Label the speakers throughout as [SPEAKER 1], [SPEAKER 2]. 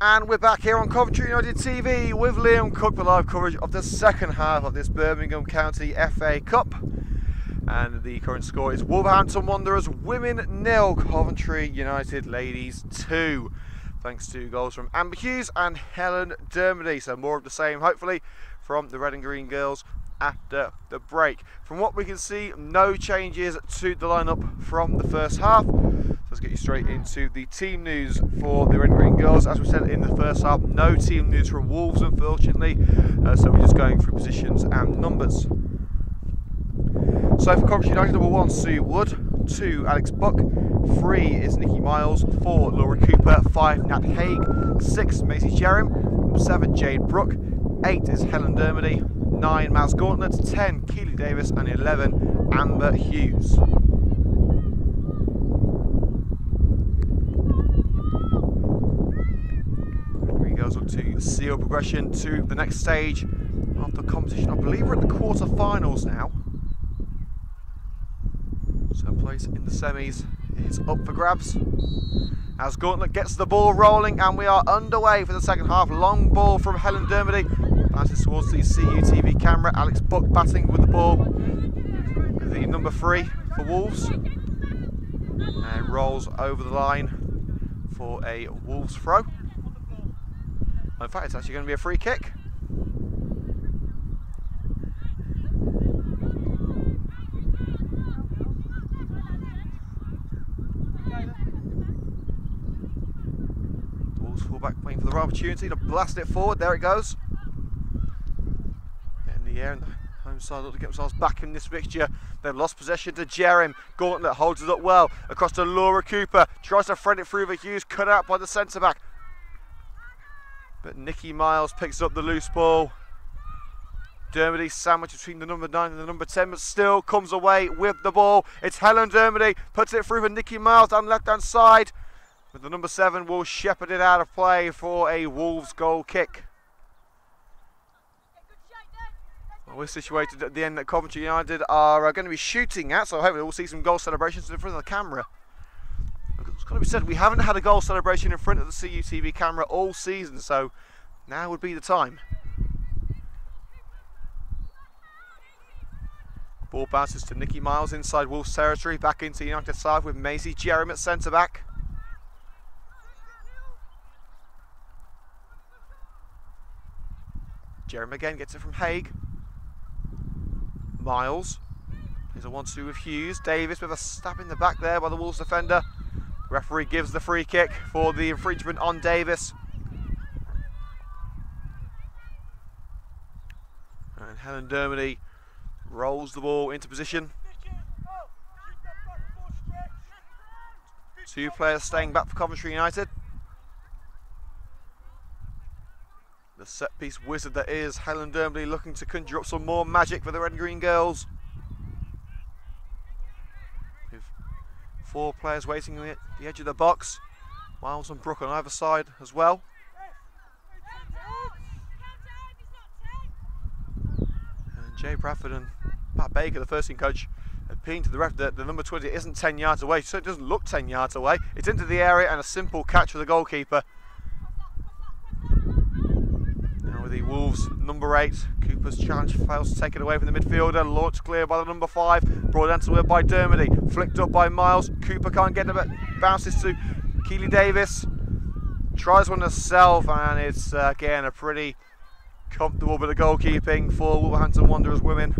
[SPEAKER 1] And we're back here on Coventry United TV with Liam Cook for live coverage of the second half of this Birmingham County FA Cup. And the current score is Wolverhampton Wanderers women 0, Coventry United ladies 2. Thanks to goals from Amber Hughes and Helen Dermody. So more of the same, hopefully, from the Red and Green girls after the break. From what we can see, no changes to the lineup from the first half. Let's get you straight into the team news for the Red and Green girls. As we said in the first half, no team news from Wolves, unfortunately. So we're just going through positions and numbers. So for Coventry United, number 1, Sue Wood. 2, Alex Buck. 3 is Nikki Miles. 4, Laura Cooper. 5, Nat Haig. 6, Maisie Jerem. Number 7, Jade Brooke. 8 is Helen Dermody. 9, Maz Gauntlet. 10, Keely Davis. And 11, Amber Hughes. Girls look to seal progression to the next stage of the competition. I believe we're at the quarter-finals now. So place in the semis is up for grabs. As Gauntlet gets the ball rolling, and we are underway for the second half. Long ball from Helen Dermody. Passes towards the CUTV camera. Alex Buck batting with the ball. The number 3 for Wolves. And rolls over the line for a Wolves throw. In fact, it's actually going to be a free kick. The Wolves fullback waiting for the right opportunity to blast it forward. There it goes. In the air, and the home side look to get themselves back in this fixture. They've lost possession to Jerem. Gauntlet holds it up well. Across to Laura Cooper. Tries to thread it through the Hughes. Cut out by the centre back. But Nikki Miles picks up the loose ball. Dermody sandwiched between the number 9 and the number 10, but still comes away with the ball. It's Helen Dermody, puts it through for Nikki Miles down the left-hand side. But the number 7 will shepherd it out of play for a Wolves goal kick. Well, we're situated at the end that Coventry United are going to be shooting at, so hopefully we'll see some goal celebrations in front of the camera. It's got to be said, we haven't had a goal celebration in front of the CUTV camera all season, so now would be the time. Ball bounces to Nikki Miles inside Wolves territory, back into United side with Maisie Jerem at centre back. Jerem again gets it from Haig. Miles. Here's a 1-2 with Hughes. Davis with a stab in the back there by the Wolves defender. Referee gives the free kick for the infringement on Davis. And Helen Dermody rolls the ball into position. 2 players staying back for Coventry United. The set piece wizard that is Helen Dermody looking to conjure up some more magic for the Red and Green girls. 4 players waiting at the edge of the box. Miles and Brooke on either side as well. And Jay Bradford and Pat Baker, the first team coach, appealing to the ref that the number 20 isn't 10 yards away, so it doesn't look 10 yards away. It's into the area and a simple catch for the goalkeeper. Now with the Wolves number 8, Cooper's challenge fails to take it away from the midfielder. Launched clear by the number 5, brought down to her by Dermody, flicked up by Miles. Cooper can't get it, but bounces to Keely Davis. Tries one herself, and it's again a pretty comfortable bit of goalkeeping for Wolverhampton Wanderers women.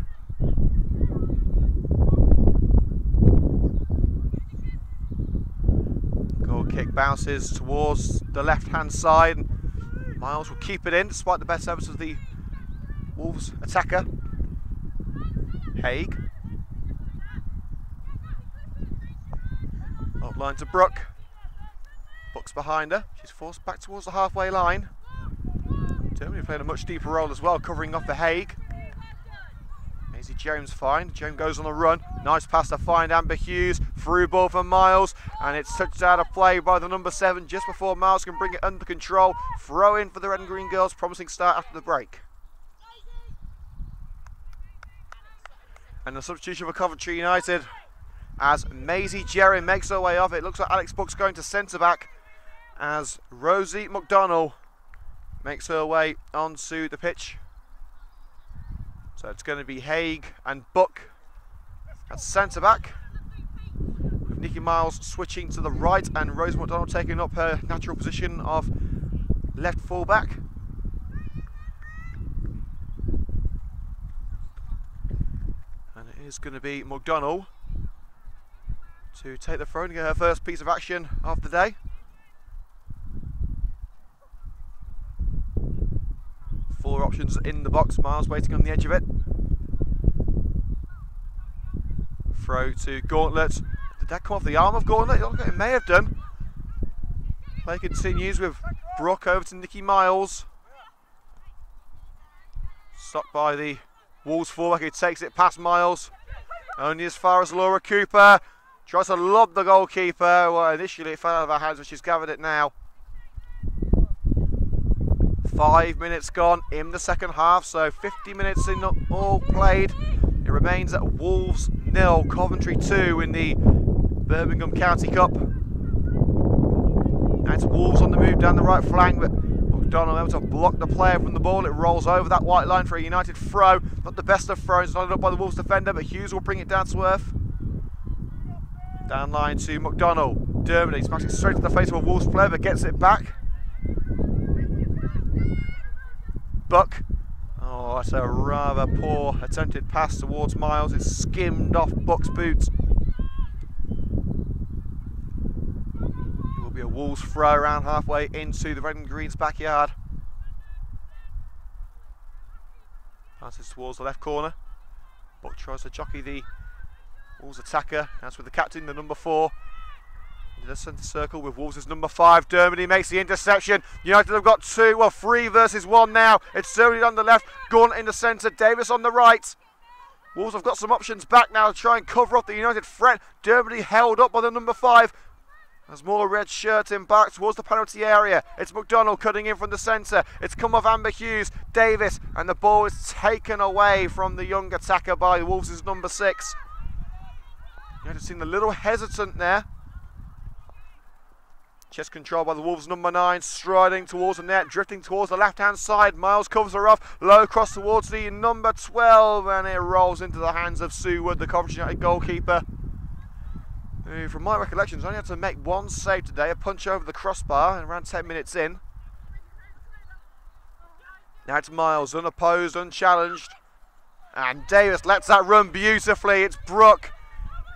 [SPEAKER 1] Goal kick bounces towards the left-hand side. Miles will keep it in despite the best efforts of the Wolves attacker. Haig. Up line to Brooke. Buck's behind her. She's forced back towards the halfway line. Dermody playing a much deeper role as well, covering off the Haig. Maisie Jones fine. Jones goes on the run. Nice pass to find Amber Hughes. Through ball for Miles. And it's touched out of play by the number 7 just before Miles can bring it under control. Throw in for the Red and Green girls. Promising start after the break. And the substitution for Coventry United as Maisie Jerry makes her way off. It looks like Alex Buck's going to centre back. as Rosie McDonnell makes her way onto the pitch. So it's going to be Haig and Buck at centre back, with Nikki Miles switching to the right and Rosie McDonnell taking up her natural position of left full back. And it is going to be McDonnell to take the throw and get her first piece of action of the day. Four options in the box, Miles waiting on the edge of it. Throw to Gauntlet. Did that come off the arm of Gauntlet? It may have done. Play continues with Brooke over to Nikki Miles. Stopped by the Wolves fullback, who takes it past Miles. Only as far as Laura Cooper. Tries to lob the goalkeeper. Well, initially it fell out of her hands, but she's gathered it now. 5 minutes gone in the second half, so 50 minutes in all played. It remains at Wolves 0, Coventry 2 in the Birmingham County Cup. That's Wolves on the move down the right flank, but McDonnell able to block the player from the ball. It rolls over that white line for a United throw. Not the best of throws, knotted up by the Wolves defender, but Hughes will bring it down to earth. Down line to McDonnell. Dermody smashing straight to the face of a Wolves player, but gets it back. Buck. Oh, that's a rather poor attempted pass towards Miles. It's skimmed off Buck's boots. It will be a Wolves throw around halfway into the Red and Green's backyard. Passes towards the left corner. Buck tries to jockey the Wolves attacker. That's with the captain, the number 4. Into the centre circle with Wolves' number 5. Dermody makes the interception. United have got 3 versus 1 now. It's Dermody on the left, Gauntlet in the centre, Davis on the right. Wolves have got some options back now to try and cover up the United threat. Dermody held up by the number 5. There's more red shirt in back towards the penalty area. It's McDonnell cutting in from the centre. It's come off Amber Hughes, Davis, and the ball is taken away from the young attacker by Wolves' number 6. United seemed a little hesitant there. Chest control by the Wolves number 9, striding towards the net, drifting towards the left hand side. Miles covers her off, low cross towards the number 12, and it rolls into the hands of Sue Wood, the Coventry United goalkeeper, who, from my recollections, only had to make one save today, a punch over the crossbar, and around 10 minutes in. Now it's Miles, unopposed, unchallenged, and Davis lets that run beautifully. It's Brooke.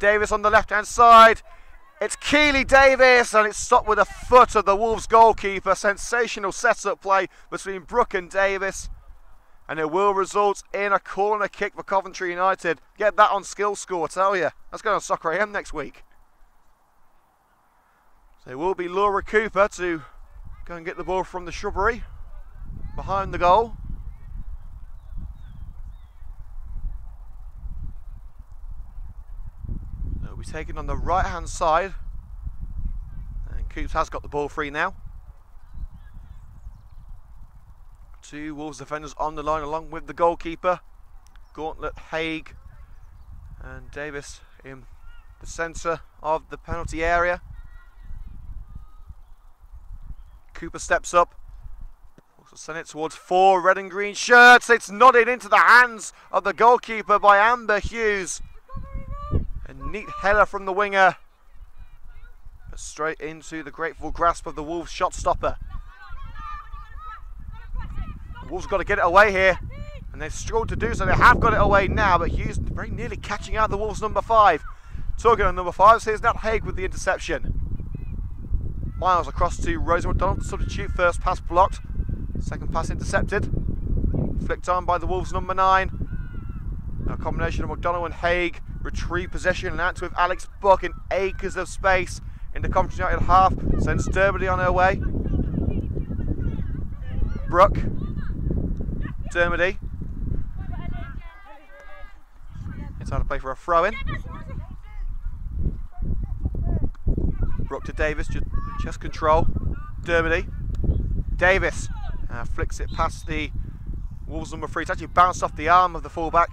[SPEAKER 1] Davis on the left hand side. It's Keely Davis, and it's stopped with a foot of the Wolves goalkeeper. Sensational set-up play between Brooke and Davis, and it will result in a corner kick for Coventry United. Get that on Skill Score, I tell you. That's going on Soccer AM next week. So it will be Laura Cooper to go and get the ball from the shrubbery behind the goal. Taken on the right hand side, and Coops has got the ball free now. 2 Wolves defenders on the line along with the goalkeeper. Gauntlet, Haig and Davis in the centre of the penalty area. Cooper steps up, also send it towards 4 red and green shirts. It's nodded into the hands of the goalkeeper by Amber Hughes. A neat header from the winger, but straight into the grateful grasp of the Wolves shot stopper. The Wolves have got to get it away here, and they've struggled to do so. They have got it away now, but Hughes very nearly catching out the Wolves number 5. Talking on number 5, here's Nat Haig with the interception. Miles across to Rosie McDonnell to substitute. First pass blocked, second pass intercepted. Flicked on by the Wolves number 9. A combination of McDonnell and Haig retrieve possession, and out with Alex Buck in acres of space in the Coventry United half. Sends Dermody on her way. Brooke. Dermody. It's time to play for a throw-in. Brooke to Davis, chest control. Dermody. Davis flicks it past the Wolves number 3. It's actually bounced off the arm of the fullback.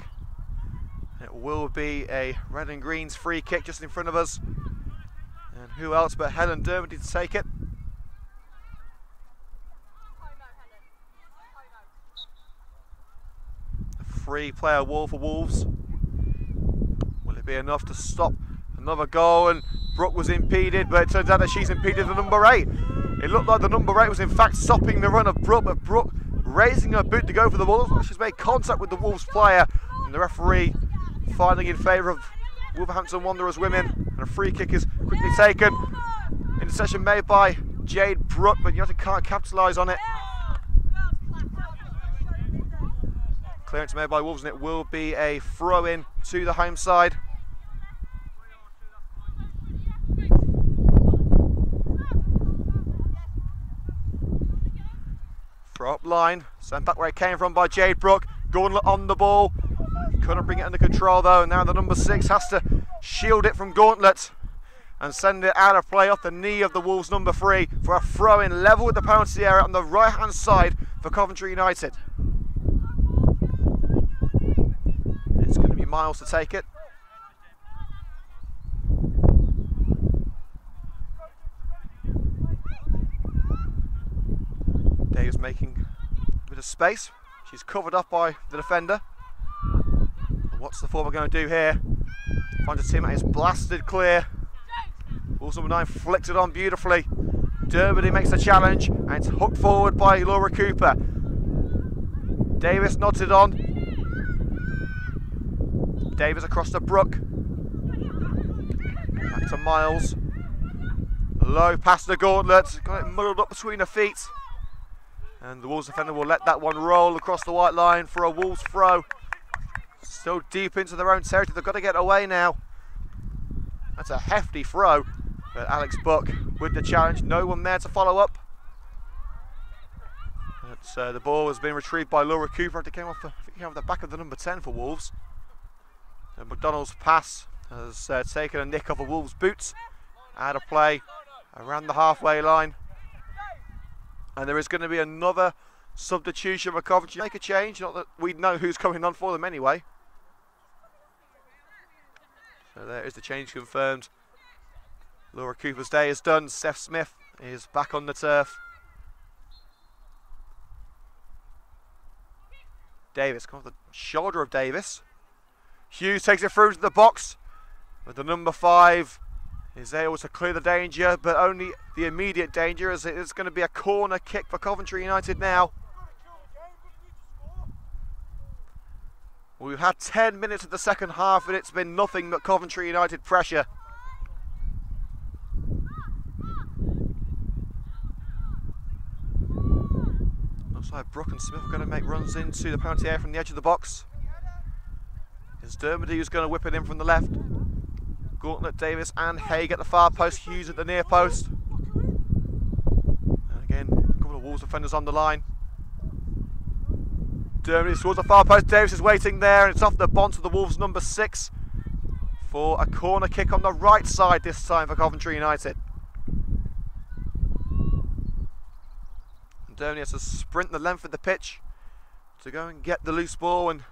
[SPEAKER 1] It will be a red and greens free kick just in front of us. And who else but Helen Dermody to take it. Three-player wall for Wolves. Will it be enough to stop another goal? And Brooke was impeded, but it turns out that she's impeded the number 8. It looked like the number 8 was in fact stopping the run of Brooke, but Brooke raising her boot to go for the ball. She's made contact with the Wolves player, and the referee finding in favour of Wolverhampton Wanderers women, and a free kick is quickly taken. Interception made by Jade Brooke, but United can't capitalise on it. Clearance made by Wolves, and it will be a throw-in to the home side. Throw up line, sent back where it came from by Jade Brooke. Gauntlet on the ball. Couldn't bring it under control though, and now the number 6 has to shield it from Gauntlet and send it out of play off the knee of the Wolves number 3 for a throw-in level with the penalty area on the right-hand side for Coventry United. It's going to be Miles to take it. Davis making a bit of space. She's covered up by the defender. What's the forward going to do here? Finds a teammate, is blasted clear. Wolves number 9 flicked it on beautifully. Dermody makes the challenge, and it's hooked forward by Laura Cooper. Davis nods it on. Davis across to Brooke. Back to Miles. Low past the Gauntlet. Got it muddled up between her feet. And the Wolves defender will let that one roll across the white line for a Wolves throw. Still deep into their own territory. They've got to get away now. That's a hefty throw. But Alex Buck with the challenge. No one there to follow up. The ball has been retrieved by Laura Cooper. It came off the back of the number 10 for Wolves. And McDonald's pass has taken a nick off a Wolves' boots. Out of play around the halfway line. And there is going to be another substitution for Coventry. Make a change, not that we know who's coming on for them anyway. So there is the change confirmed. Laura Cooper's day is done. Steph Smith is back on the turf. Davis, come off the shoulder of Davis. Hughes takes it through to the box. But the number 5 is able to clear the danger, but only the immediate danger, as it is going to be a corner kick for Coventry United now. We've had 10 minutes of the second half, and it's been nothing but Coventry United pressure. Looks like Brooke and Smith are going to make runs into the penalty area from the edge of the box. It's Dermody who's going to whip it in from the left. Gauntlet, Davis and Haig at the far post, Hughes at the near post. And again, a couple of Wolves defenders on the line. Dermody towards the far post, Davis is waiting there, and it's off the bonds of the Wolves number 6 for a corner kick on the right side this time for Coventry United. And Dermody has to sprint the length of the pitch to go and get the loose ball and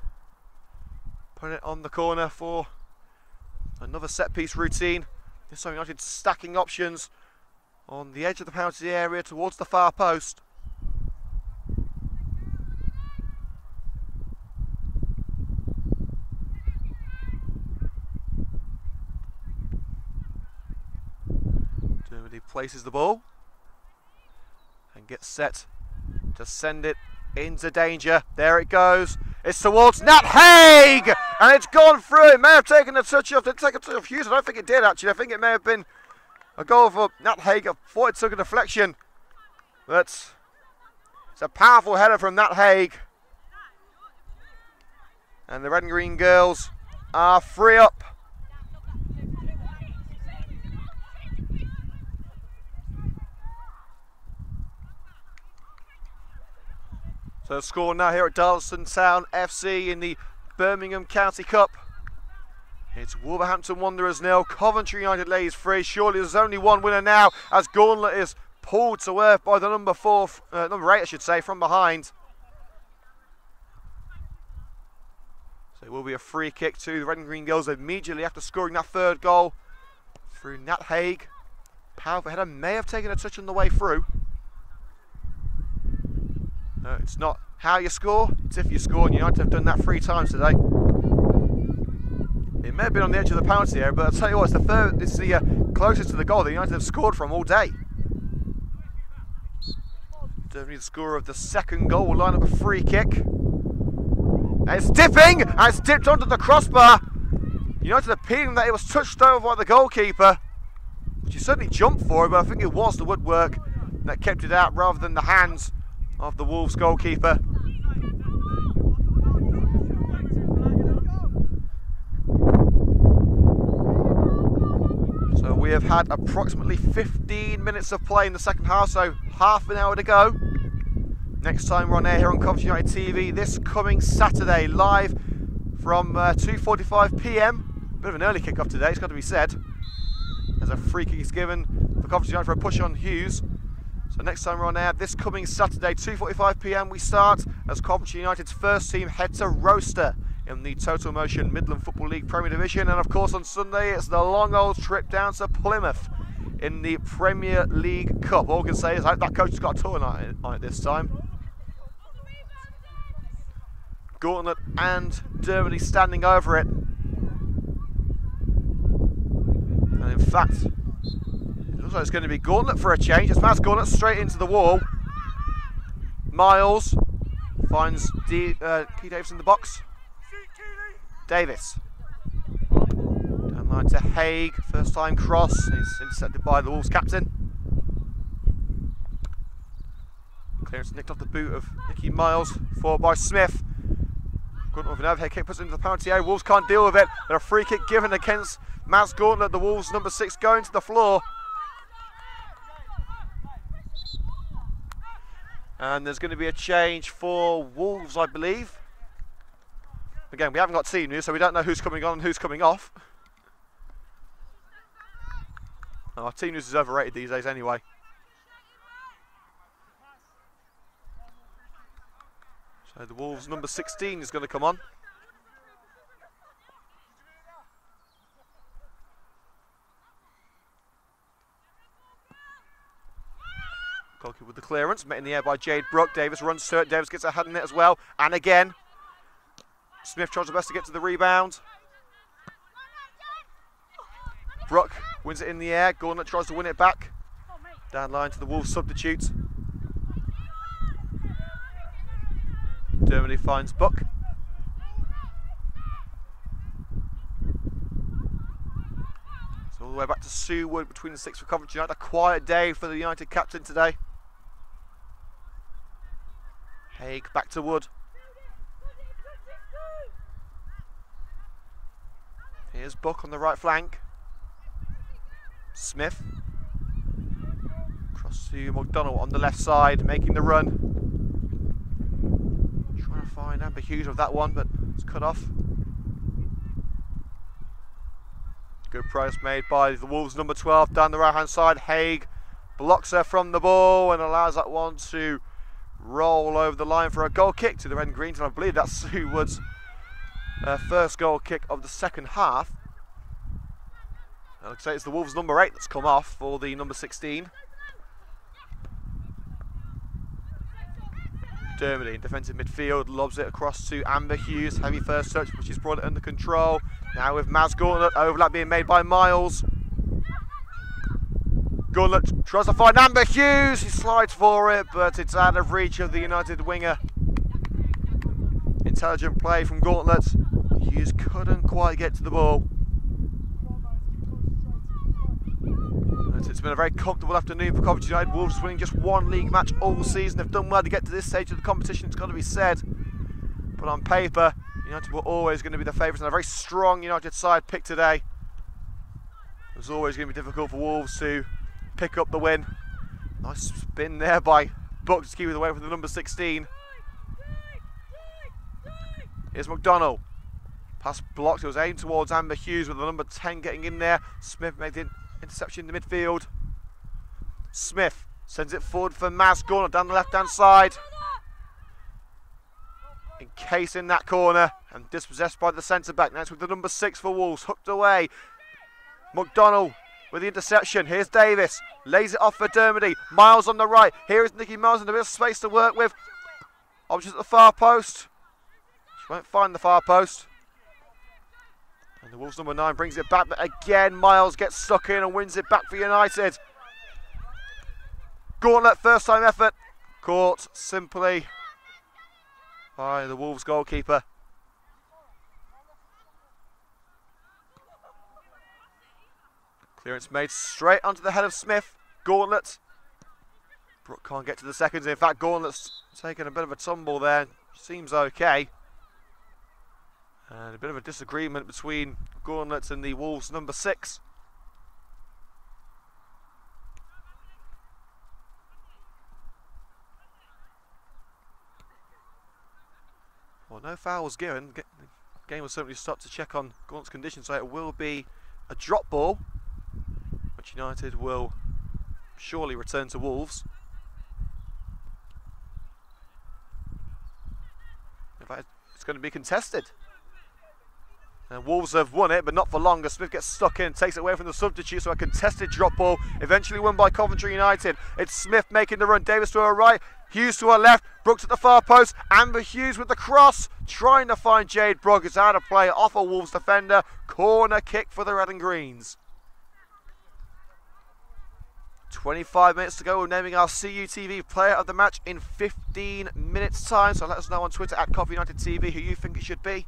[SPEAKER 1] put it on the corner for another set-piece routine. This time United stacking options on the edge of the penalty area towards the far post. Dermody places the ball and gets set to send it into danger. There it goes. It's towards Nat Haig, and it's gone through. It may have taken a touch off. Didn't take a touch off Hughes. I don't think it did actually. I think it may have been a goal for Nat Haig. I thought it took a deflection, but it's a powerful header from Nat Haig. And the red and green girls are 3 up. So the score now here at Darlaston Town FC in the Birmingham County Cup. It's Wolverhampton Wanderers 0, Coventry United Ladies 3. Surely there's only one winner now, as Gauntlet is pulled to earth by the number 8 I should say, from behind. So it will be a free kick to the red and green girls immediately after scoring that third goal through Nat Haig. Powerful header, may have taken a touch on the way through. No, it's not how you score, it's if you score, and United have done that 3 times today. It may have been on the edge of the penalty area, but I'll tell you what, it's the closest to the goal that United have scored from all day. Definitely the scorer of the second goal will line up a free kick. And it's dipping, and it's dipped onto the crossbar. United appealing that it was touched over by the goalkeeper, which he certainly jumped for it, but I think it was the woodwork that kept it out rather than the hands of the Wolves goalkeeper. So we have had approximately 15 minutes of play in the second half, so half an hour to go. Next time we're on air here on Coventry United TV this coming Saturday, live from 2:45 PM. Bit of an early kick-off today, it's got to be said, as a free kick is given for Coventry United for a push on Hughes. So next time we're on air this coming Saturday, 2:45 PM, we start as Coventry United's first team head to Roster in the Total Motion Midland Football League Premier Division, and of course on Sunday it's the long old trip down to Plymouth in the Premier League Cup. All I can say is I hope that coach has got a tour on it this time. Gauntlet and Dermody standing over it. And in fact, it looks like it's going to be Gauntlet for a change. It's Mads Gauntlet straight into the wall. Miles finds Keith Davis in the box. Davis. Down line to Haig. First time cross. He's intercepted by the Wolves captain. Clearance nicked off the boot of Nicky Miles. Forward by Smith. Gauntlet with an overhead kick, puts it into the penalty area. Wolves can't deal with it. But a free kick given against Mads Gauntlet. The Wolves number 6 going to the floor. And there's going to be a change for Wolves, I believe. Again, we haven't got team news, so we don't know who's coming on and who's coming off. Our team news is overrated these days anyway. So the Wolves number 16 is going to come on. Goalkeeper with the clearance, met in the air by Jade Brooke. Davis runs to it, Davis gets a hand in it as well, and again. Smith tries the best to get to the rebound. Brooke wins it in the air, Gauntlet tries to win it back. Down line to the Wolves substitute. Dermody finds Buck. So all the way back to Sue Wood between the 6 for Coventry United. A quiet day for the United captain today. Haig back to Wood. Here's Buck on the right flank. Smith. Cross to McDonald on the left side, making the run. Trying to find Amber Hughes with that one, but it's cut off. Good press made by the Wolves number 12 down the right hand side. Haig blocks her from the ball and allows that one to roll over the line for a goal kick to the red and greens, and I believe that's Sue Wood's first goal kick of the second half. I'd say it's the Wolves number 8 that's come off for the number 16. Dermody in defensive midfield lobs it across to Amber Hughes. Heavy first touch, but she's brought it under control. Now with Mads Gauntlet, overlap being made by Miles. Gauntlet tries to find Amber Hughes. He slides for it, but it's out of reach of the United winger. Intelligent play from Gauntlet. Hughes couldn't quite get to the ball. It's been a very comfortable afternoon for Coventry United. Wolves winning just one league match all season. They've done well to get to this stage of the competition, it's got to be said. But on paper, United were always going to be the favourites, and a very strong United side pick today. It was always going to be difficult for Wolves to pick up the win. Nice spin there by Buck to keep it away from the number 16. Here's McDonald. Pass blocked, it was aimed towards Amber Hughes with the number 10 getting in there. Smith made the interception in the midfield. Smith sends it forward for Mads Gauntlet down the left hand side. Encasing that corner and dispossessed by the centre back. Now it's with the number 6 for Wolves, hooked away. McDonald with the interception. Here's Davis, lays it off for Dermody. Miles on the right. Here is Nicky Miles in a bit of space to work with. Options at the far post. She won't find the far post. And the Wolves number 9 brings it back, but again Miles gets stuck in and wins it back for United. Gauntlet, first time effort. Caught simply by the Wolves goalkeeper. Clearance made straight onto the head of Smith. Gauntlet. Brooke can't get to the seconds. In fact, Gauntlet's taken a bit of a tumble there. Seems okay. And a bit of a disagreement between Gauntlet and the Wolves number 6. Well, no foul was given. The game was certainly stopped to check on Gauntlet's condition, so it will be a drop ball, which United will surely return to Wolves. In fact, it's going to be contested. And Wolves have won it, but not for long, as Smith gets stuck in, takes it away from the substitute, so a contested drop ball, eventually won by Coventry United. It's Smith making the run, Davis to her right, Hughes to her left, Brooks at the far post, Amber Hughes with the cross, trying to find Jade Brooke. It's out of play, off a Wolves defender, corner kick for the Red and Greens. 25 minutes to go. We're naming our CUTV player of the match in 15 minutes time, so let us know on Twitter at CovUnitedTV who you think it should be.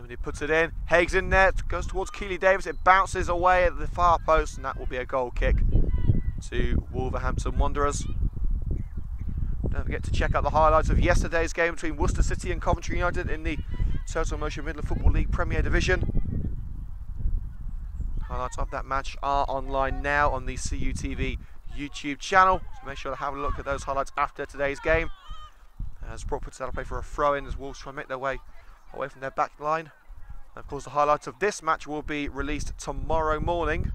[SPEAKER 1] He puts it in, Haig's in there, goes towards Keely Davis, it bounces away at the far post, and that will be a goal kick to Wolverhampton Wanderers. Don't forget to check out the highlights of yesterday's game between Worcester City and Coventry United in the Total Motion Midland Football League Premier Division. Highlights of that match are online now on the CUTV YouTube channel, so make sure to have a look at those highlights after today's game. As Brook puts out a play for a throw-in as Wolves try to make their way away from their back line. And of course the highlights of this match will be released tomorrow morning.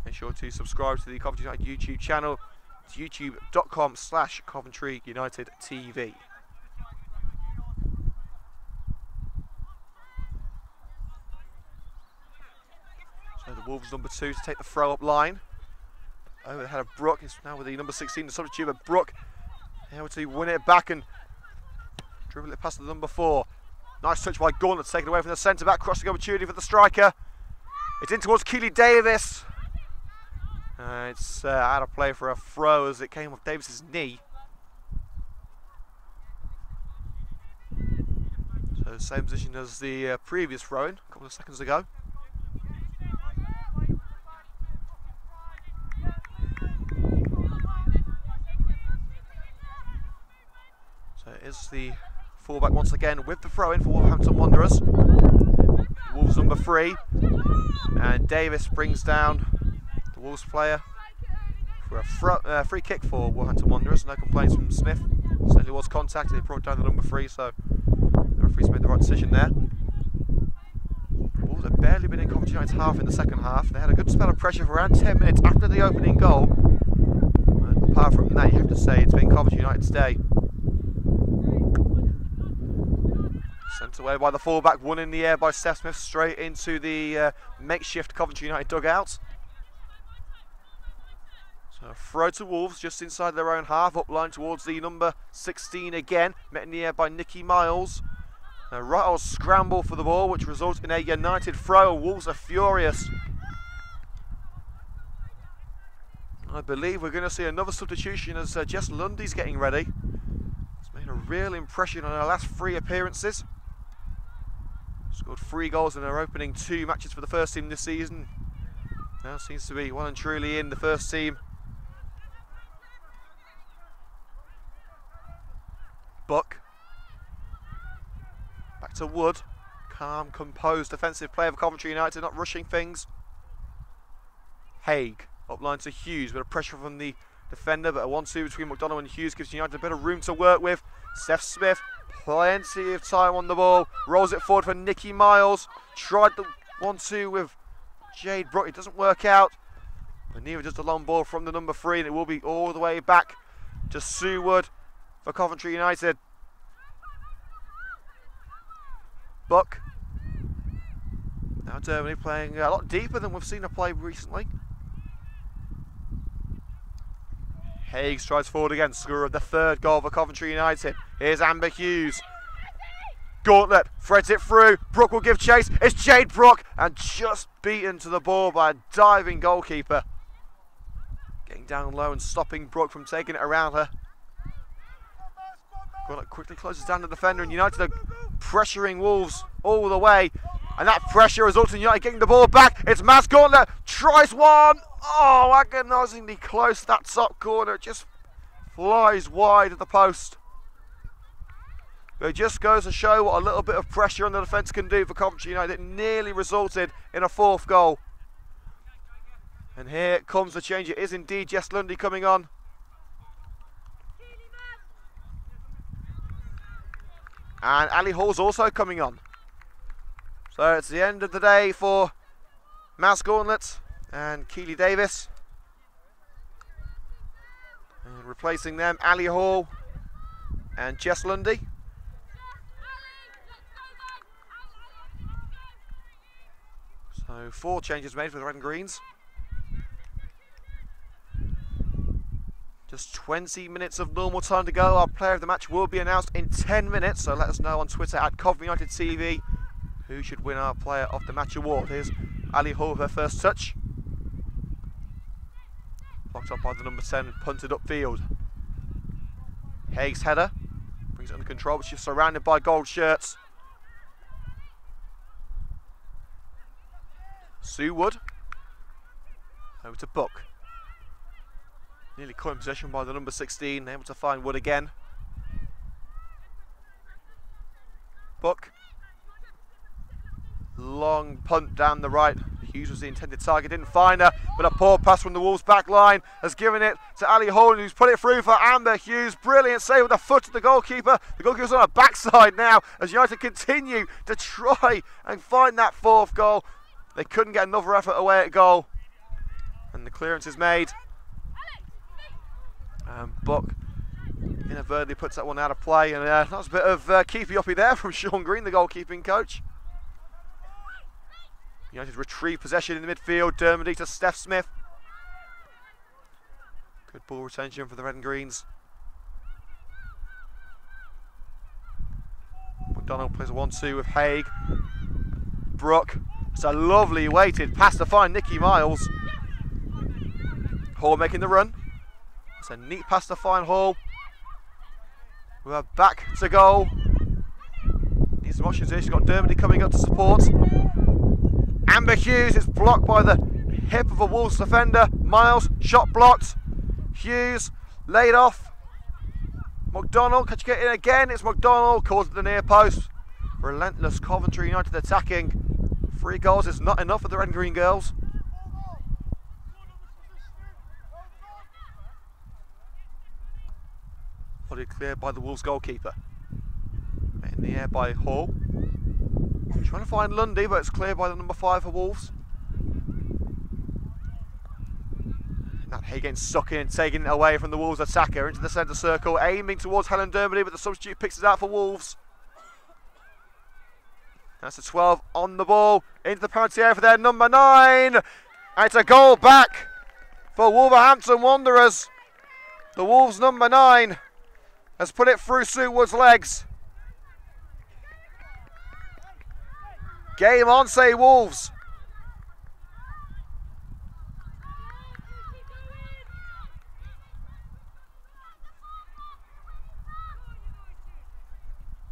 [SPEAKER 1] Make sure to subscribe to the Coventry United YouTube channel. It's youtube.com/Coventry United TV. So the Wolves number 2 to take the throw up line. Over the head of Brooke. It's now with the number 16, the substitute, but Brooke able to win it back and dribble it past the number 4. Nice touch by Gauntlet, taken away from the centre back. Crossing opportunity for the striker. It's in towards Keely Davis. It's out of play for a throw as it came off Davis's knee. So same position as the previous throw-in a couple of seconds ago. So it is the fullback once again with the throw-in for Wolverhampton Wanderers. Wolves number 3. And Davis brings down the Wolves player for a free kick for Wolverhampton Wanderers. No complaints from Smith. Certainly was contacted. He brought down the number 3, so the referee's made the right decision there. Wolves have barely been in Coventry United's half in the second half. They had a good spell of pressure for around 10 minutes after the opening goal. But apart from that, you have to say it's been Coventry United's day. Sent away by the fullback, won in the air by Steph Smith, straight into the makeshift Coventry United dugout. So a throw to Wolves just inside their own half, up line towards the number 16 again, met in the air by Nicky Miles. A right old scramble for the ball, which results in a United throw. Wolves are furious. I believe we're going to see another substitution as Jess Lundy's getting ready. He's made a real impression on her last 3 appearances. Scored 3 goals in her opening 2 matches for the first team this season. Now seems to be well and truly in the first team. Buck. Back to Wood. Calm, composed, defensive player of Coventry United, not rushing things. Haig. Up line to Hughes. Bit of pressure from the defender, but a 1-2 between McDonald and Hughes gives United a bit of room to work with. Steph Smith. Plenty of time on the ball. Rolls it forward for Nicky Miles. Tried the 1-2 with Jade Brooke. It doesn't work out. But neither does the long ball from the number 3. And it will be all the way back to Sue Wood for Coventry United. Buck Now Dermody playing a lot deeper than we've seen her play recently. Hayes tries forward again, scorer of the third goal for Coventry United. Here's Amber Hughes. Gauntlet threads it through. Brooke will give chase. It's Jade Brooke, and just beaten to the ball by a diving goalkeeper. Getting down low and stopping Brooke from taking it around her. Gauntlet quickly closes down the defender, and United are pressuring Wolves all the way. And that pressure results in United getting the ball back. It's Mass Gauntlet, tries one. Oh, agonisingly close. That top corner just flies wide of the post. But it just goes to show what a little bit of pressure on the defence can do for Coventry United. It nearly resulted in a fourth goal. And here comes the change. It is indeed Jess Lundy coming on. And Ali Hall's also coming on. So it's the end of the day for Mass Gauntlet and Keely Davis. And replacing them, Ali Hall and Jess Lundy. So 4 changes made for the Red and Greens. Just 20 minutes of normal time to go. Our player of the match will be announced in 10 minutes. So let us know on Twitter at Coventry United TV who should win our player of the match award. Here's Ali Hall with her first touch. Blocked up by the number 10 and punted upfield. Haig's header brings it under control, but she's surrounded by gold shirts. Sue Wood over to Buck. Nearly caught in possession by the number 16, able to find Wood again. Buck. Long punt down the right. Hughes was the intended target, didn't find her, but a poor pass from the Wolves back line has given it to Ali Hall, who's put it through for Amber Hughes. Brilliant save with the foot of the goalkeeper. The goalkeeper's on her backside now as United continue to try and find that fourth goal. They couldn't get another effort away at goal. And the clearance is made. Buck inadvertently puts that one out of play, and that was a bit of keepy-uppy there from Sean Green, the goalkeeping coach. United retrieve possession in the midfield. Dermody to Steph Smith. Good ball retention for the Red and Greens. McDonald plays a 1-2 with Haig. Brooke. It's a lovely weighted pass to find Nikki Miles. Hall making the run. It's a neat pass to find Hall. We're back to goal. Needs some options here. She's got Dermody coming up to support. Amber Hughes is blocked by the hip of a Wolves defender. Miles, shot blocked. Hughes laid off. McDonald, can she get in again? It's McDonald, caught at the near post. Relentless Coventry United attacking. 3 goals is not enough for the Red and Green girls. Volleyed clear by the Wolves goalkeeper. In the air by Hall. Trying to find Lundy, but it's cleared by the number 5 for Wolves. And that Hay getting stuck in, taking it away from the Wolves attacker into the centre circle, aiming towards Helen Dermody, but the substitute picks it out for Wolves. That's a 12 on the ball, into the penalty area for their number 9. And it's a goal back for Wolverhampton Wanderers. The Wolves number 9 has put it through Sue Wood's legs. Game on, say Wolves.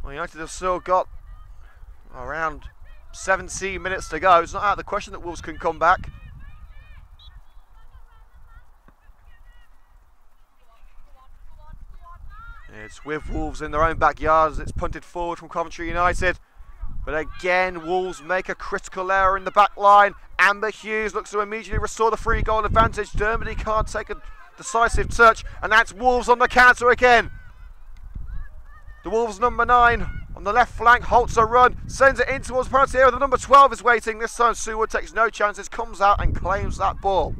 [SPEAKER 1] Well, United have still got around 17 minutes to go. It's not out of the question that Wolves can come back. It's with Wolves in their own backyard as it's punted forward from Coventry United. But again, Wolves make a critical error in the back line. Amber Hughes looks to immediately restore the 3-goal advantage. Dermody can't take a decisive touch, and that's Wolves on the counter again. The Wolves number 9 on the left flank halts a run, sends it in towards the penalty area. The number 12 is waiting. This time Sue Wood takes no chances, comes out and claims that ball.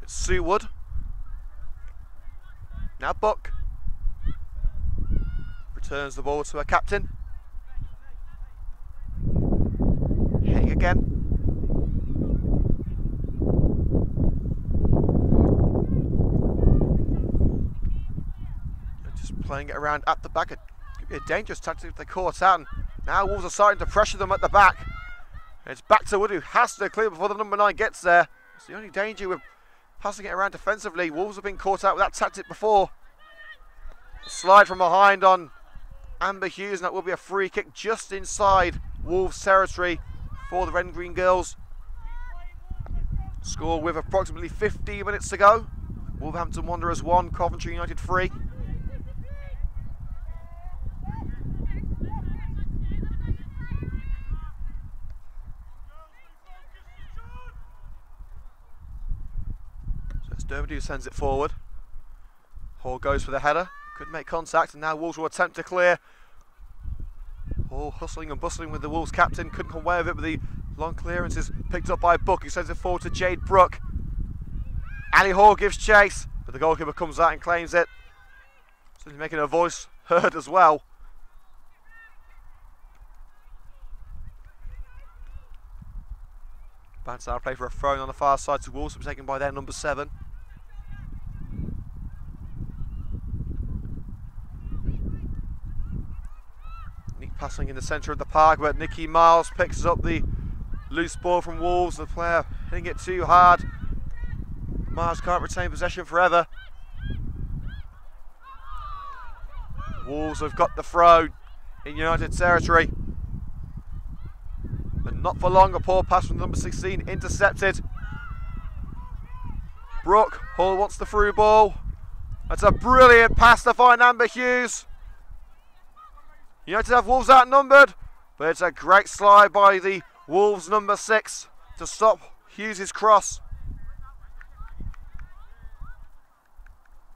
[SPEAKER 1] It's Sue Wood. Now Buck. Returns the ball to her captain. Hitting again. Just playing it around at the back. It could be a dangerous tactic if they caught out. And now Wolves are starting to pressure them at the back. It's back to Wood, who has to clear before the number 9 gets there. It's the only danger with passing it around defensively. Wolves have been caught out with that tactic before. A slide from behind on Amber Hughes, and that will be a free kick just inside Wolves territory for the Red and Green girls. Score with approximately 15 minutes to go. Wolverhampton Wanderers 1, Coventry United 3. Dermody who sends it forward. Hall goes for the header. Couldn't make contact, and now Wolves will attempt to clear. Hall hustling and bustling with the Wolves captain. Couldn't come away with it, but the long clearance is picked up by Buck, who sends it forward to Jade Brooke. Ali Hall gives chase, but the goalkeeper comes out and claims it. Certainly making her voice heard as well. Bansar play for a throw on the far side to Wolves, to be taken by their number 7. Passing in the centre of the park, but Nikki Miles picks up the loose ball from Wolves. The player hitting it too hard. Miles can't retain possession forever. Wolves have got the throw in United territory. But not for long, a poor pass from number 16 intercepted. Brooke, Hall wants the through ball. That's a brilliant pass to find Amber Hughes. United have Wolves outnumbered, but it's a great slide by the Wolves number 6 to stop Hughes' cross.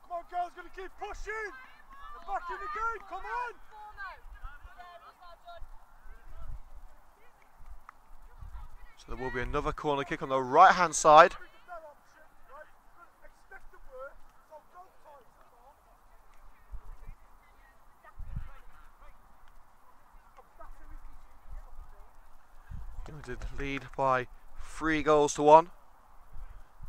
[SPEAKER 2] Come on girls, gonna keep pushing. They're back in the game, come on.
[SPEAKER 1] So there will be another corner kick on the right hand side. United lead by 3 goals to 1.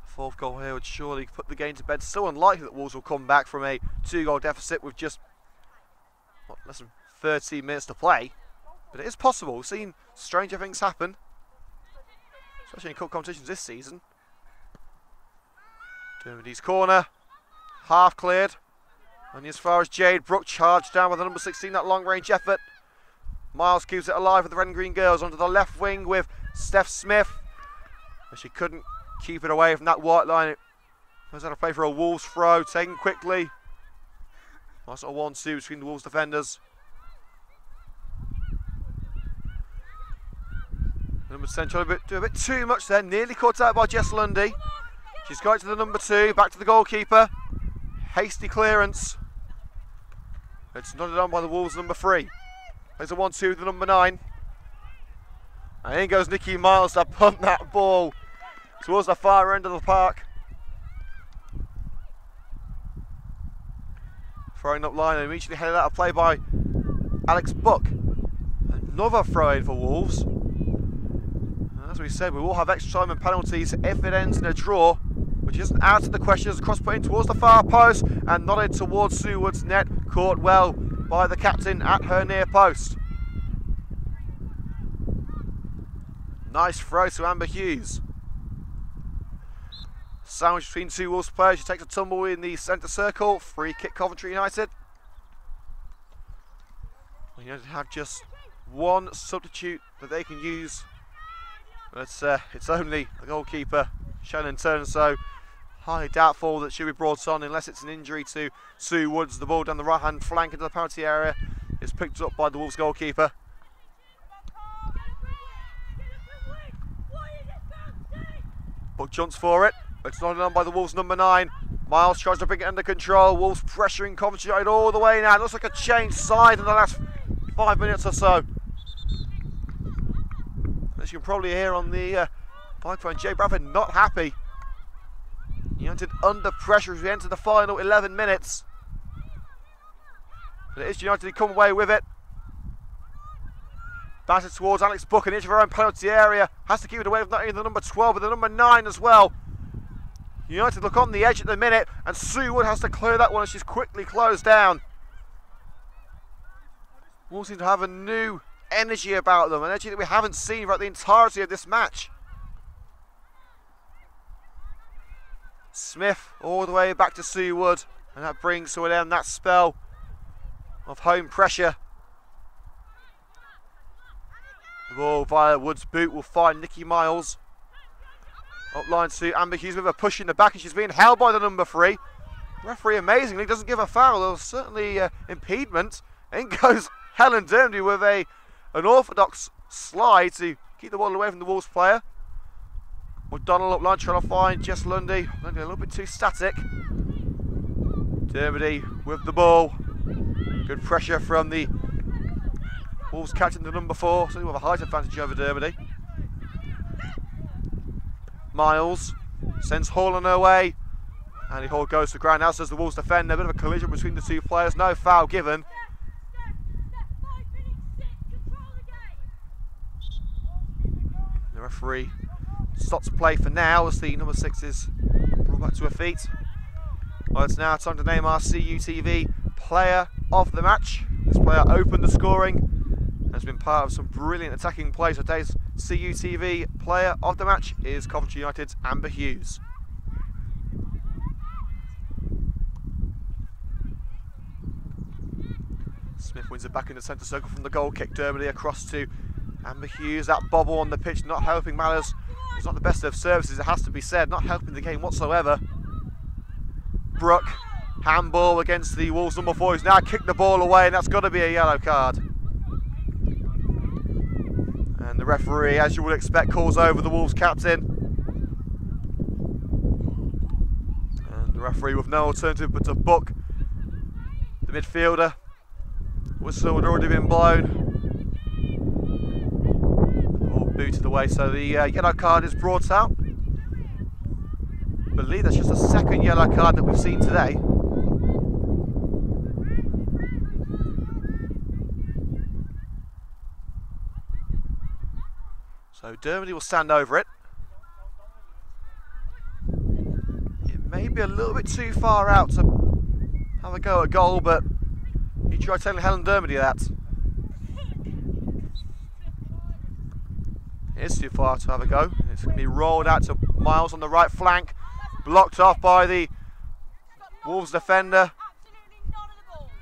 [SPEAKER 1] The 4th goal here would surely put the game to bed. So unlikely that Wolves will come back from a 2-goal deficit with just less than 13 minutes to play. But it is possible. We've seen stranger things happen, especially in cup competitions this season. Dermody's corner, half cleared. Only as far as Jade Brooke charged down with the number 16, that long range effort. Miles keeps it alive with the Red and Green girls onto the left wing with Steph Smith. But she couldn't keep it away from that white line. It was out of play for a Wolves throw, taken quickly. Nice little 1-2 between the Wolves defenders. Number 10 trying to do a bit too much there. Nearly caught out by Jess Lundy. She's got it to the number 2, back to the goalkeeper. Hasty clearance. It's nodded on by the Wolves number 3. There's a 1-2 with the number 9. And in goes Nikki Miles to punt that ball towards the far end of the park. Throwing up line and immediately headed out of play by Alex Buck. Another throw in for Wolves. And as we said, we will have extra time and penalties if it ends in a draw, which isn't out of the question. As a cross put in towards the far post and nodded towards Sue Wood's net, caught well by the captain at her near post. Nice throw to Amber Hughes. Sandwich between 2 Wolves players. She takes a tumble in the centre circle. Free kick Coventry United. United have just 1 substitute that they can use. But it's only the goalkeeper, Shannon Turner, so highly doubtful that she'll be brought on unless it's an injury to Sue Woods. The ball down the right hand flank into the penalty area is picked up by the Wolves goalkeeper. Buck jumps for it, but it's not on by the Wolves number 9. Miles tries to bring it under control. Wolves pressuring Coventry United all the way now. It looks like a changed side in the last 5 minutes or so. As you can probably hear on the microphone, Jay Bradford not happy. United under pressure as we enter the final 11 minutes. But it is United who come away with it. Batted towards Alex Buck, an inch of her own penalty area. Has to keep it away with not only the number 12, but the number 9 as well. United look on the edge at the minute, and Sue Wood has to clear that one as she's quickly closed down. Wolves seem to have a new energy about them, an energy that we haven't seen throughout the entirety of this match. Smith all the way back to Sue Wood, and that brings to an end that spell of home pressure. The ball via Wood's boot will find Nikki Miles. Up line to Amber Hughes with a push in the back, and she's being held by the number 3. The referee amazingly doesn't give a foul. There was certainly impediment. In goes Helen Dermody with an orthodox slide to keep the ball away from the Wolves player. McDonald up line trying to find Jess Lundy. Lundy a little bit too static. Dermody with the ball. Good pressure from the Wolves captain, the number 4. So they have a height advantage over Dermody. Miles sends Hall on her way. Andy Hall goes to ground. Now says the Wolves defender. A bit of a collision between the two players. No foul given. The referee stops play for now as the number 6 is brought back to her feet. Well, it's now time to name our CUTV player of the match. This player opened the scoring and has been part of some brilliant attacking plays. Today's CUTV player of the match is Coventry United's Amber Hughes. Smith wins it back in the centre circle from the goal kick. Dermody across to Amber Hughes. That bobble on the pitch not helping matters. It's not the best of services, it has to be said. Not helping the game whatsoever. Brooke, handball against the Wolves number 4. He's now kicked the ball away, and that's got to be a yellow card. And the referee, as you would expect, calls over the Wolves captain. And the referee with no alternative but to book the midfielder. Whistle had already been blown. All booted away, so the yellow card is brought out. I believe that's just the second yellow card that we've seen today. So Dermody will stand over it. It may be a little bit too far out to have a go at goal, but you try telling Helen Dermody that. It is too far to have a go. It's going to be rolled out to Miles on the right flank. Blocked off by the Wolves defender.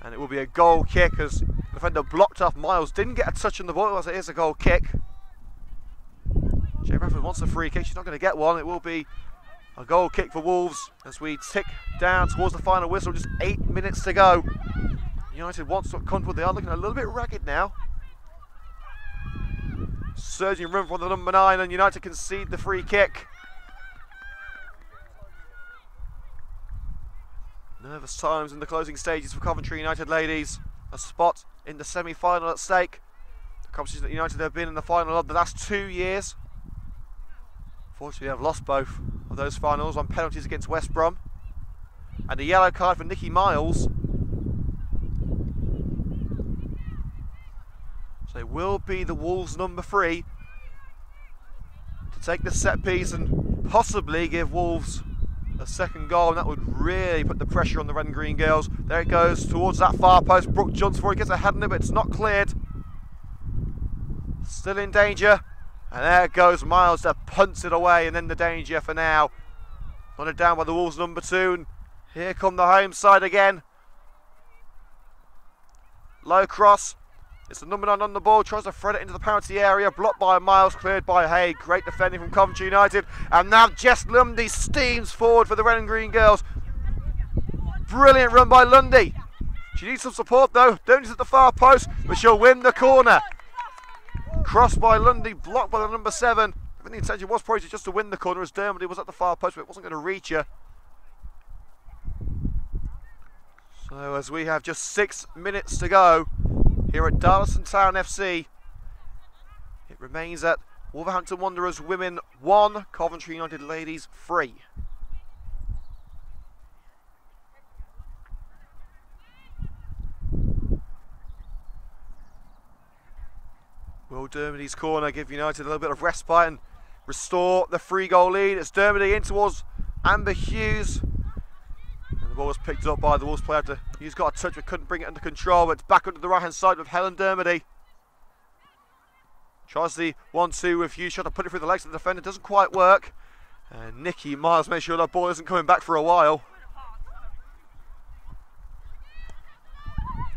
[SPEAKER 1] And it will be a goal kick as the defender blocked off Miles. Didn't get a touch on the ball, as it is a goal kick. Jay Bradford wants a free kick. She's not going to get one. It will be a goal kick for Wolves as we tick down towards the final whistle. Just 8 minutes to go. United wants to come, they are looking a little bit ragged now. Surging run from the number 9, and United concede the free kick. Nervous times in the closing stages for Coventry United ladies. A spot in the semi-final at stake. The competition that United have been in the final of the last 2 years. Fortunately, they have lost both of those finals on penalties against West Brom. And a yellow card for Nikki Miles. So it will be the Wolves number 3 to take the set piece and possibly give Wolves a second goal, and that would really put the pressure on the red and green girls. There it goes towards that far post. Brooke jumps for it, gets a head in it, but it's not cleared. Still in danger, and there goes Miles to punts it away, and then the danger for now. Hunted down by the Wolves number 2, and here come the home side again. Low cross. It's the number 9 on the ball, tries to thread it into the penalty area, blocked by Miles, cleared by Hay. Great defending from Coventry United. And now Jess Lundy steams forward for the red and green girls. Brilliant run by Lundy. She needs some support though. Don't at the far post, but she'll win the corner. Crossed by Lundy, blocked by the number 7. I think the intention was probably just to win the corner as Dermody was at the far post, but it wasn't going to reach her. So as we have just 6 minutes to go here at Darlington Town FC, it remains at Wolverhampton Wanderers Women 1, Coventry United Ladies 3. Will Dermody's corner give United a little bit of respite and restore the 3-goal lead? It's Dermody in towards Amber Hughes. And the ball was picked up by the Wolves player. Hughes got a touch but couldn't bring it under control. But it's back onto the right hand side with Helen Dermody. Tries the 1-2 with Hughes, trying to put it through the legs of the defender. Doesn't quite work. And Nikki Miles makes sure that ball isn't coming back for a while.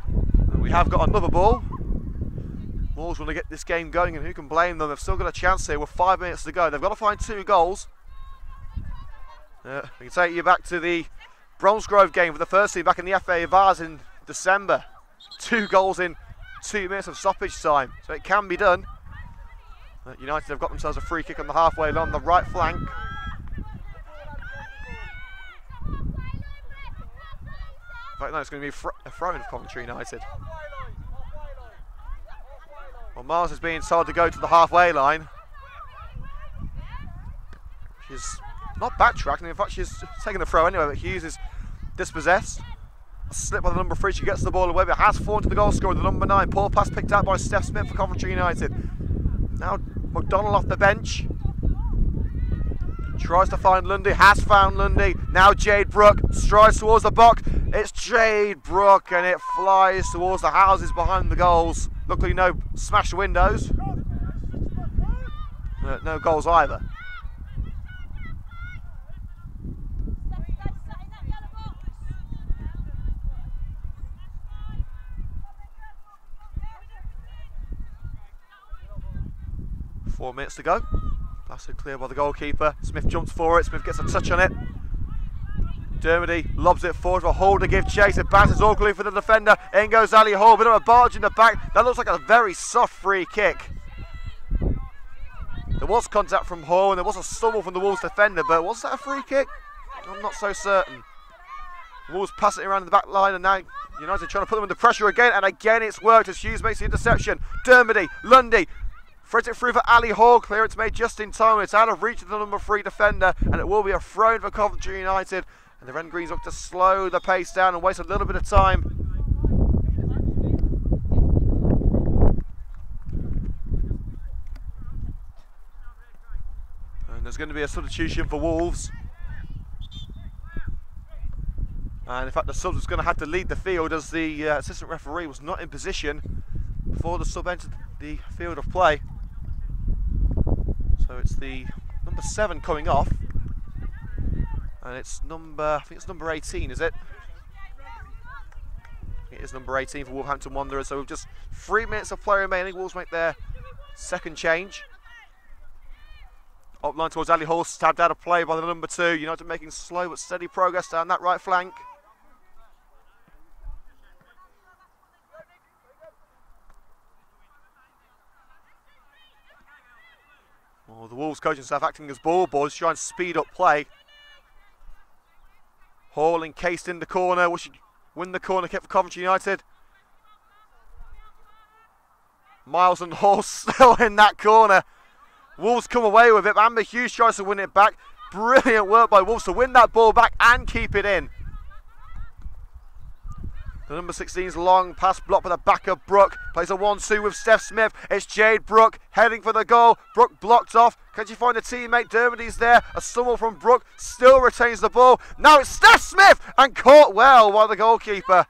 [SPEAKER 1] And we have got another ball. Wolves want to get this game going, and who can blame them? They've still got a chance here with 5 minutes to go. They've got to find 2 goals. We can take you back to the Bromsgrove game for the first team back in the FA Vars in December. 2 goals in 2 minutes of stoppage time, so it can be done. United have got themselves a free kick on the halfway line on the right flank. In fact, no, it's going to be a throw in for Coventry United. Well, Miles is being told to go to the halfway line. She's not backtracking, in fact she's taking the throw anyway, but Hughes is dispossessed. A slip by the number 3, she gets the ball away, but has fallen to the goal scorer, the number 9. Poor pass picked out by Steph Smith for Coventry United. Now McDonald off the bench. Tries to find Lundy, has found Lundy. Now Jade Brooke strides towards the box. It's Jade Brooke and it flies towards the houses behind the goals. Luckily no smashed windows. No goals either. Four minutes to go. Blasted clear by the goalkeeper. Smith jumps for it. Smith gets a touch on it. Dermody lobs it forward for Hall to give chase. It bounces awkwardly for the defender. In goes Ali Hall. Bit of a barge in the back. That looks like a very soft free kick. There was contact from Hall and there was a stumble from the Wolves defender, but was that a free kick? I'm not so certain. Wolves pass it around the back line and now United trying to put them under pressure again, and again it's worked as Hughes makes the interception. Dermody, Lundy, threads it through for Ali Hall. Clearance made just in time. It's out of reach of the number 3 defender, and it will be a throw in for Coventry United. And the Red and Greens look to slow the pace down and waste a little bit of time. And there's going to be a substitution for Wolves. And in fact the sub was going to have to lead the field as the assistant referee was not in position before the sub entered the field of play. So it's the number 7 coming off. And it's I think it's number 18, is it? It is number 18 for Wolverhampton Wanderers. So with just 3 minutes of play remaining, Wolves make their second change. Up line towards Ali Hall, stabbed out of play by the number 2. United making slow but steady progress down that right flank. Well, the Wolves coaching staff acting as ball boys, trying to speed up play. Hall encased in the corner. Will she win the corner kick for Coventry United? Miles and Hall still in that corner. Wolves come away with it. Amber Hughes tries to win it back. Brilliant work by Wolves to win that ball back and keep it in. The number 16's long pass blocked by the back of Brooke. Plays a 1-2 with Steph Smith. It's Jade Brooke heading for the goal. Brooke blocked off. Can she find a teammate? Dermody's there. A stumble from Brooke. Still retains the ball. Now it's Steph Smith and caught well by the goalkeeper.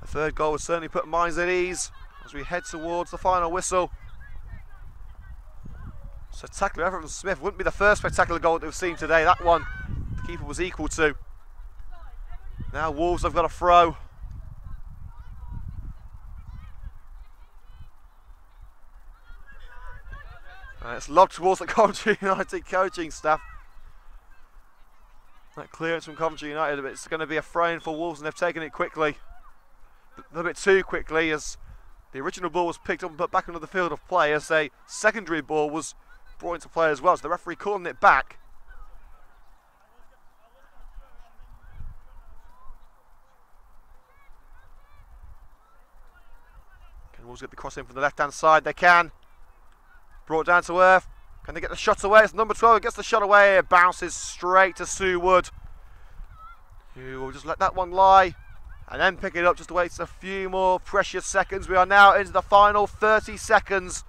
[SPEAKER 1] The third goal would certainly put minds at ease as we head towards the final whistle. Spectacular effort from Smith. Wouldn't be the first spectacular goal that we've seen today. That one the keeper was equal to. Now Wolves have got a throw. And it's lobbed towards the Coventry United coaching staff. That clearance from Coventry United, but it's going to be a throw-in for Wolves, and they've taken it quickly. A little bit too quickly, as the original ball was picked up and put back into the field of play, as a secondary ball was brought into play as well. So the referee calling it back. Can Wolves get the cross in from the left-hand side? They can. Brought down to earth. Can they get the shot away? It's number 12 who gets the shot away. It bounces straight to Sue Wood, who will just let that one lie. and then pick it up, just waits a few more precious seconds. We are now into the final 30 seconds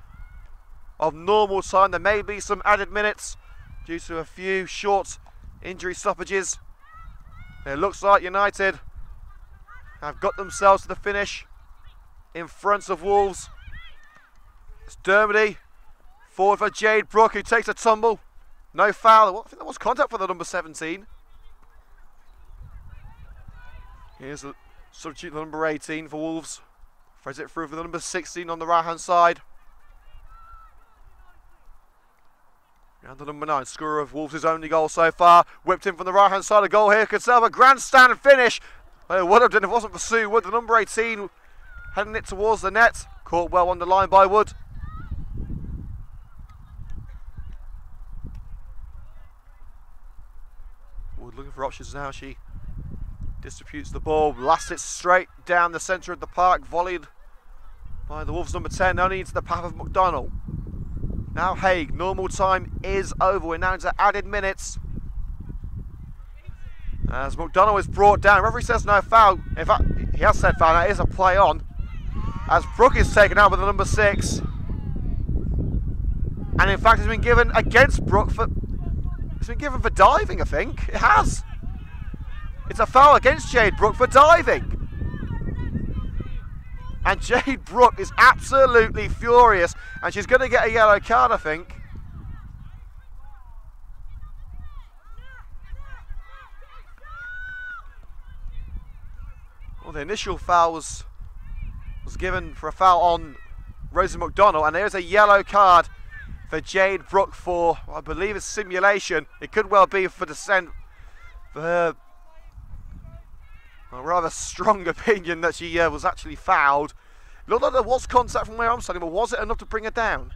[SPEAKER 1] of normal time. There may be some added minutes due to a few short injury stoppages. It looks like United have got themselves to the finish in front of Wolves. It's Dermody forward for Jade Brooke, who takes a tumble. No foul. I think there was contact for the number 17. Here's the substitute, the number 18 for Wolves. Throws it through for the number 16 on the right hand side. And the number 9, scorer of Wolves' only goal so far. Whipped in from the right hand side, a goal here. Could set up a grandstand finish. Well, it would have done if it wasn't for Sue Wood. The number 18 heading it towards the net. Caught well on the line by Wood. Wood looking for options now. She distributes the ball, blasts it straight down the centre of the park, volleyed by the Wolves number 10, only into the path of McDonnell. Now Haig, normal time is over. We're now into added minutes. As McDonnell is brought down, referee says no foul. In fact, he has said foul, that is a play on. As Brooke is taken out with the number 6. And in fact, it's been given against Brooke for... It's been given for diving, I think. It has. It's a foul against Jade Brooke for diving. And Jade Brooke is absolutely furious. And she's going to get a yellow card, I think. Well, the initial foul was given for a foul on Rosie McDonnell. And there's a yellow card for Jade Brooke for, I believe it's simulation. It could well be for dissent. For her a rather strong opinion that she was actually fouled. It looked like there was contact from where I'm standing, but was it enough to bring her down?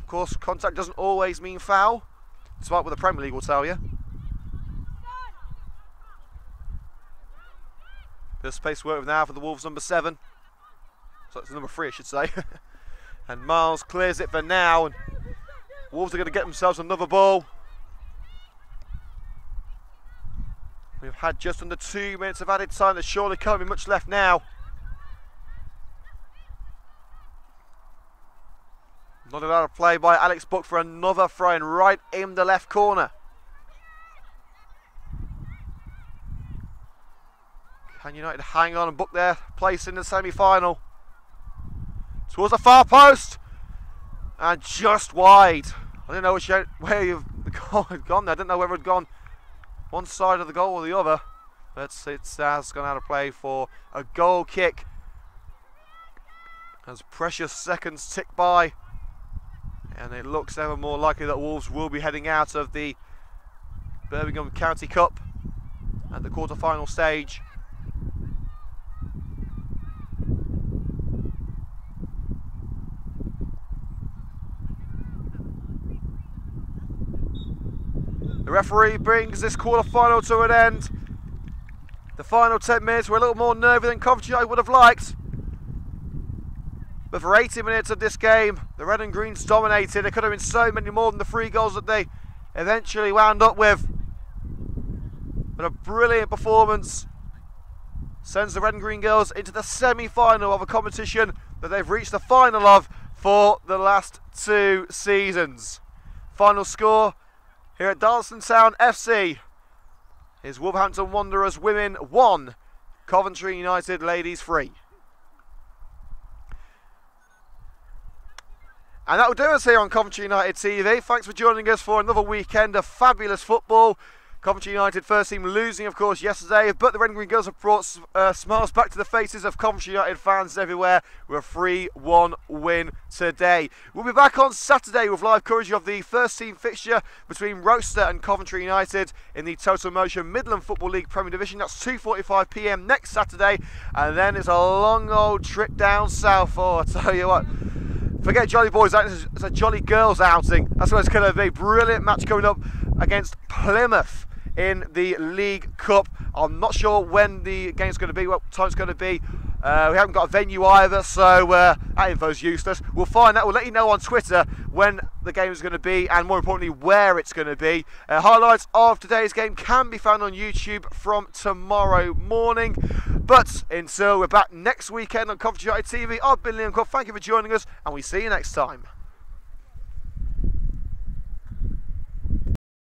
[SPEAKER 1] Of course, contact doesn't always mean foul, despite what the Premier League will tell you. Bit of space to work with now for the Wolves number 7. So it's number 3, I should say. And Miles clears it for now. And Wolves are going to get themselves another ball. We've had just under 2 minutes of added time. There's surely can't be much left now. Not allowed to play by Alex Book for another throw-in right in the left corner. Can United hang on and book their place in the semi-final? Towards the far post. And just wide. I don't know where the goal had gone there. I don't know whether it had gone one side of the goal or the other, but it's gone out of play for a goal kick as precious seconds tick by, and it looks ever more likely that Wolves will be heading out of the Birmingham County Cup at the quarter-final stage. The referee brings this quarter-final to an end. The final 10 minutes were a little more nervy than Coventry I would have liked. But for 80 minutes of this game, the Red and Greens dominated. There could have been so many more than the 3 goals that they eventually wound up with. But a brilliant performance sends the Red and Green girls into the semi-final of a competition that they've reached the final of for the last 2 seasons. Final score here at Darlington Town FC is Wolverhampton Wanderers Women 1, Coventry United Ladies 3. And that will do us here on Coventry United TV. Thanks for joining us for another weekend of fabulous football. Coventry United first team losing, of course, yesterday, but the Red and Green Girls have brought smiles back to the faces of Coventry United fans everywhere with a 3-1 win today. We'll be back on Saturday with live coverage of the first team fixture between Rochester and Coventry United in the Total Motion Midland Football League Premier Division. That's 2:45 PM next Saturday, and then it's a long old trip down south. Oh, I tell you what. Forget Jolly Boys outing, it's a Jolly Girls outing. That's what it's going to be. Brilliant match coming up against Plymouth in the League Cup. I'm not sure when the game's going to be, what time it's going to be. We haven't got a venue either, so that info's useless. We'll find out. We'll let you know on Twitter when the game is going to be, and more importantly, where it's going to be. Highlights of today's game can be found on YouTube from tomorrow morning. But until we're back next weekend on Coventry United TV, I've been Liam Cook. Thank you for joining us, and we see you next time.